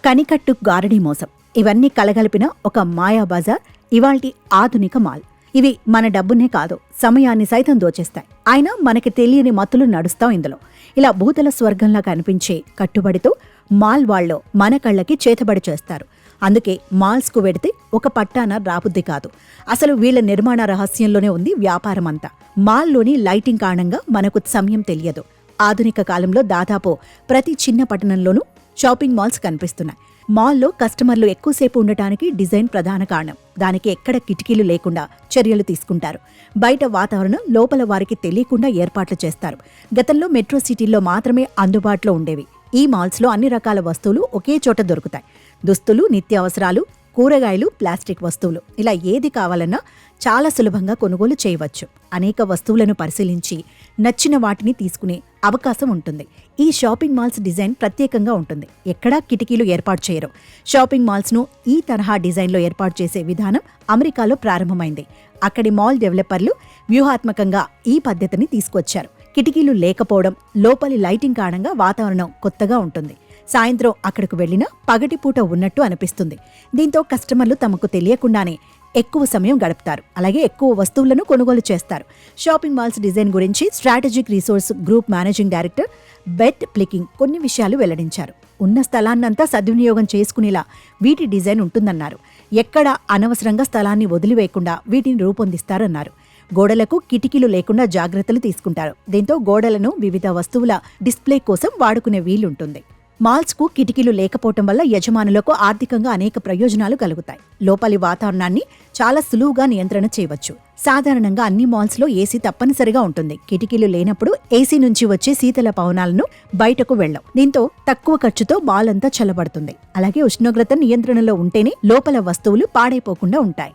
కనికట్టు గారడీ మోసం ఇవన్నీ కలగలిపిన ఒక మాయా బజార్ ఇవాల్టి ఆధునిక మాల్. ఇవి మన డబ్బునే కాదు, సమయాన్ని సైతం దోచేస్తాయి. అయినా మనకి తెలియని మత్తులు నడుస్తాం ఇందులో. ఇలా భూతల స్వర్గంలా కనిపించే కట్టుబడితో మాల్ వాళ్ళు మన కళ్ళకి చేతబడి చేస్తారు. అందుకే మాల్స్కు వెడితే ఒక పట్టాన రాబుద్ది కాదు. అసలు వీళ్ల నిర్మాణ రహస్యంలోనే ఉంది వ్యాపారం అంతా. మాల్లోని లైటింగ్ కారణంగా మనకు సమయం తెలియదు. ఆధునిక కాలంలో దాదాపు ప్రతి చిన్న పట్టణంలోనూ షాపింగ్ మాల్స్ కనిపిస్తున్నాయి. మాల్లో కస్టమర్లు ఎక్కువసేపు ఉండటానికి డిజైన్ ప్రధాన కారణం. దానికి ఎక్కడ కిటికీలు లేకుండా చర్యలు తీసుకుంటారు. బయట వాతావరణం లోపల వారికి తెలియకుండా ఏర్పాట్లు చేస్తారు. గతంలో మెట్రో సిటీల్లో మాత్రమే అందుబాటులో ఉండేవి. ఈ మాల్స్లో అన్ని రకాల వస్తువులు ఒకే చోట దొరుకుతాయి. దుస్తులు, నిత్యావసరాలు, కూరగాయలు, ప్లాస్టిక్ వస్తువులు, ఇలా ఏది కావాలన్నా చాలా సులభంగా కొనుగోలు చేయవచ్చు. అనేక వస్తువులను పరిశీలించి నచ్చిన వాటిని తీసుకునే అవకాశం ఉంటుంది. ఈ షాపింగ్ మాల్స్ డిజైన్ ప్రత్యేకంగా ఉంటుంది. ఎక్కడా కిటికీలు ఏర్పాటు చేయరు. షాపింగ్ మాల్స్ను ఈ తరహా డిజైన్లో ఏర్పాటు చేసే విధానం అమెరికాలో ప్రారంభమైంది. అక్కడి మాల్ డెవలపర్లు వ్యూహాత్మకంగా ఈ పద్ధతిని తీసుకొచ్చారు. కిటికీలు లేకపోవడం, లోపలి లైటింగ్ కారణంగా వాతావరణం కొత్తగా ఉంటుంది. సాయంత్రం అక్కడకు వెళ్లినా పగటిపూట ఉన్నట్టు అనిపిస్తుంది. దీంతో కస్టమర్లు తమకు తెలియకుండానే ఎక్కువ సమయం గడుపుతారు. అలాగే ఎక్కువ వస్తువులను కొనుగోలు చేస్తారు. షాపింగ్ మాల్స్ డిజైన్ గురించి strategic resource group managing director బెట్ ప్లికింగ్ కొన్ని విషయాలు వెల్లడించారు. ఉన్న స్థలాన్నంతా సద్వినియోగం చేసుకునేలా వీటి డిజైన్ ఉంటుందన్నారు. ఎక్కడ అనవసరంగా స్థలాన్ని వదిలివేయకుండా వీటిని రూపొందిస్తారన్నారు. గోడలకు కిటికీలు లేకుండా జాగ్రత్తలు తీసుకుంటారు. దీంతో గోడలను వివిధ వస్తువుల డిస్ప్లే కోసం వాడుకునే వీలుంటుంది. మాల్స్కు కిటికీలు లేకపోవటం వల్ల యజమానులకు ఆర్థికంగా అనేక ప్రయోజనాలు కలుగుతాయి. లోపలి వాతావరణాన్ని చాలా సులువుగా నియంత్రణ చేయవచ్చు. సాధారణంగా అన్ని మాల్స్లో ఏసీ తప్పనిసరిగా ఉంటుంది. కిటికీలు లేనప్పుడు ఏసీ నుంచి వచ్చే శీతల పవనాలను బయటకు వెళ్లవు. దీంతో తక్కువ ఖర్చుతో మాల్ అంతా చల్లబడుతుంది. అలాగే ఉష్ణోగ్రత నియంత్రణలో ఉంటేనే లోపల వస్తువులు పాడైపోకుండా ఉంటాయి.